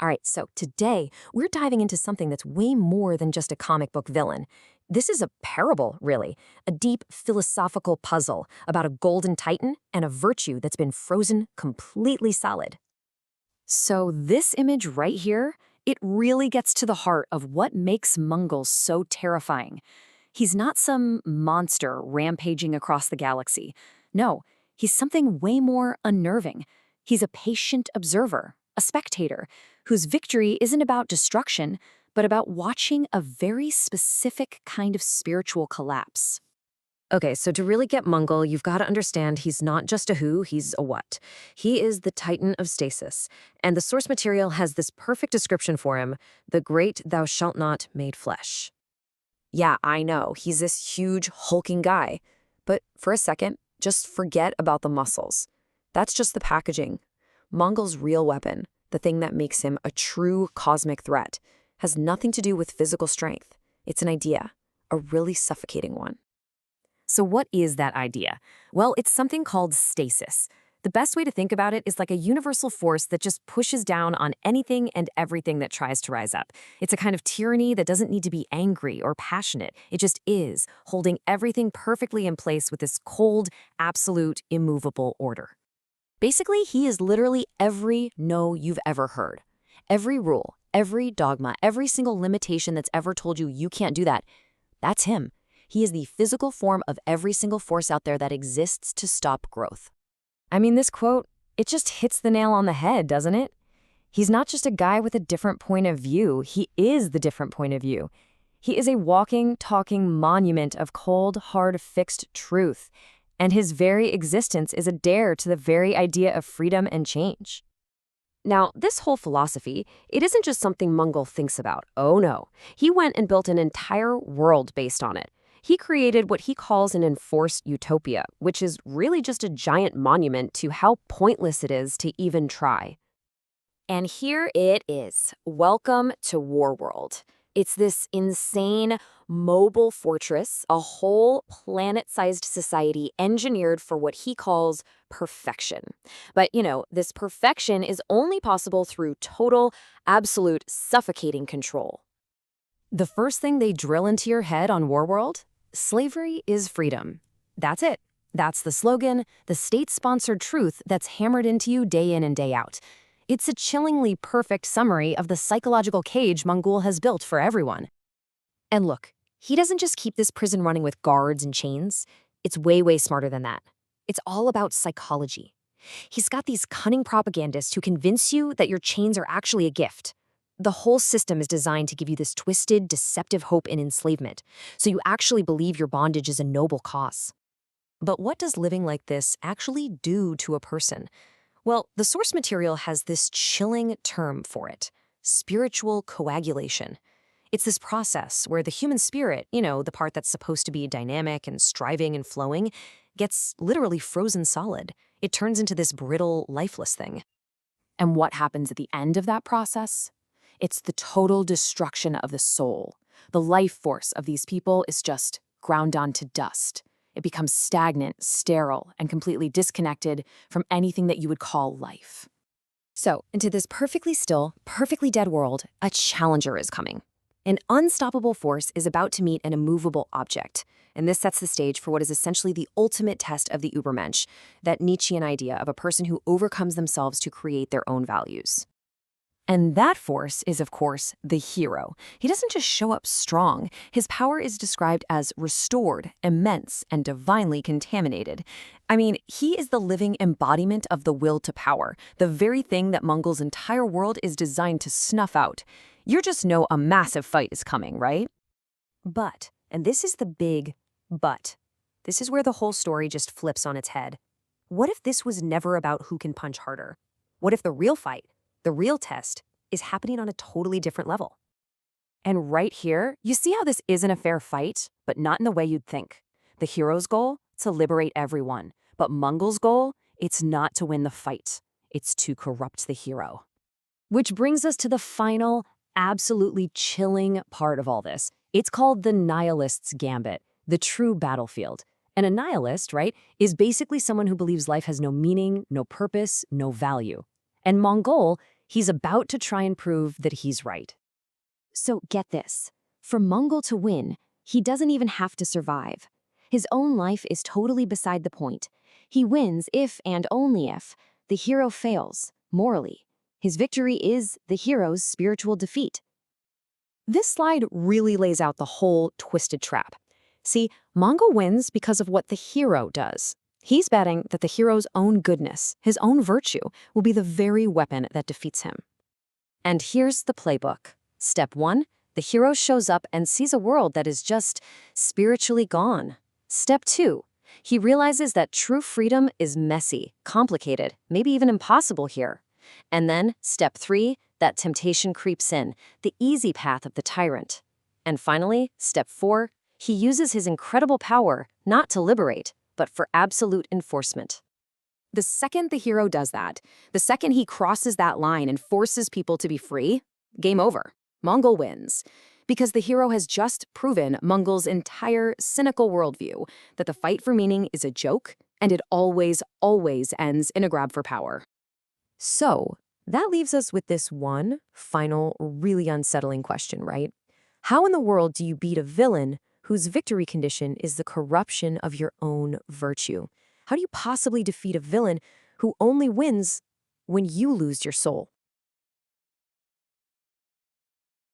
All right, so today we're diving into something that's way more than just a comic book villain. This is a parable, really, a deep philosophical puzzle about a golden titan and a virtue that's been frozen completely solid. So this image right here, it really gets to the heart of what makes Mungol so terrifying. He's not some monster rampaging across the galaxy. No, he's something way more unnerving. He's a patient observer, a spectator, whose victory isn't about destruction, but about watching a very specific kind of spiritual collapse. Okay, so to really get Mungol, you've got to understand he's not just a who, he's a what. He is the Titan of Stasis, and the source material has this perfect description for him, the great thou shalt not made flesh. Yeah, I know, he's this huge, hulking guy. But for a second, just forget about the muscles. That's just the packaging. Mongol's real weapon, the thing that makes him a true cosmic threat, has nothing to do with physical strength. It's an idea, a really suffocating one. So what is that idea? Well, it's something called stasis. The best way to think about it is like a universal force that just pushes down on anything and everything that tries to rise up. It's a kind of tyranny that doesn't need to be angry or passionate. It just is, holding everything perfectly in place with this cold, absolute, immovable order. Basically, he is literally every no you've ever heard. Every rule, every dogma, every single limitation that's ever told you you can't do that, that's him. He is the physical form of every single force out there that exists to stop growth. I mean, this quote, it just hits the nail on the head, doesn't it? He's not just a guy with a different point of view. He is the different point of view. He is a walking, talking monument of cold, hard, fixed truth. And his very existence is a dare to the very idea of freedom and change. Now, this whole philosophy, it isn't just something Mungol thinks about. Oh no. He went and built an entire world based on it. He created what he calls an enforced utopia, which is really just a giant monument to how pointless it is to even try. And here it is. Welcome to Warworld. It's this insane, mobile fortress, a whole planet-sized society engineered for what he calls perfection. But, this perfection is only possible through total, absolute, suffocating control. The first thing they drill into your head on Warworld? Slavery is freedom. That's it. That's the slogan, the state-sponsored truth that's hammered into you day in and day out. It's a chillingly perfect summary of the psychological cage Mongol has built for everyone. And look, he doesn't just keep this prison running with guards and chains. It's way, way smarter than that. It's all about psychology. He's got these cunning propagandists who convince you that your chains are actually a gift. The whole system is designed to give you this twisted, deceptive hope in enslavement, so you actually believe your bondage is a noble cause. But what does living like this actually do to a person? Well, the source material has this chilling term for it, spiritual coagulation. It's this process where the human spirit, the part that's supposed to be dynamic and striving and flowing, gets literally frozen solid. It turns into this brittle, lifeless thing. And what happens at the end of that process? It's the total destruction of the soul. The life force of these people is just ground down to dust. It becomes stagnant, sterile, and completely disconnected from anything that you would call life. So, into this perfectly still, perfectly dead world, a challenger is coming. An unstoppable force is about to meet an immovable object, and this sets the stage for what is essentially the ultimate test of the Übermensch, that Nietzschean idea of a person who overcomes themselves to create their own values. And that force is, of course, the hero. He doesn't just show up strong. His power is described as restored, immense, and divinely contaminated. I mean, he is the living embodiment of the will to power, the very thing that Mongol's entire world is designed to snuff out. You just know a massive fight is coming, right? But, and this is the big but, this is where the whole story just flips on its head. What if this was never about who can punch harder? What if the real fight, the real test, is happening on a totally different level? And right here, you see how this isn't a fair fight, but not in the way you'd think. The hero's goal? To liberate everyone. But Mongol's goal? It's not to win the fight. It's to corrupt the hero. Which brings us to the final, absolutely chilling part of all this. It's called the nihilist's gambit, the true battlefield. And a nihilist, right, is basically someone who believes life has no meaning, no purpose, no value. And Mongol, He's about to try and prove that he's right. So get this. For Mongol to win, he doesn't even have to survive. His own life is totally beside the point. He wins if and only if the hero fails, morally. His victory is the hero's spiritual defeat. This slide really lays out the whole twisted trap. See, Mongol wins because of what the hero does. He's betting that the hero's own goodness, his own virtue, will be the very weapon that defeats him. And here's the playbook. Step 1, the hero shows up and sees a world that is just spiritually gone. Step 2, he realizes that true freedom is messy, complicated, maybe even impossible here. And then, step 3, that temptation creeps in, the easy path of the tyrant. And finally, step 4, he uses his incredible power not to liberate, but for absolute enforcement. The second the hero does that, the second he crosses that line and forces people to be free, game over. Mongol wins. Because the hero has just proven Mongol's entire cynical worldview that the fight for meaning is a joke and it always, always ends in a grab for power. So, that leaves us with this one final, really unsettling question, right? How in the world do you beat a villain whose victory condition is the corruption of your own virtue? How do you possibly defeat a villain who only wins when you lose your soul?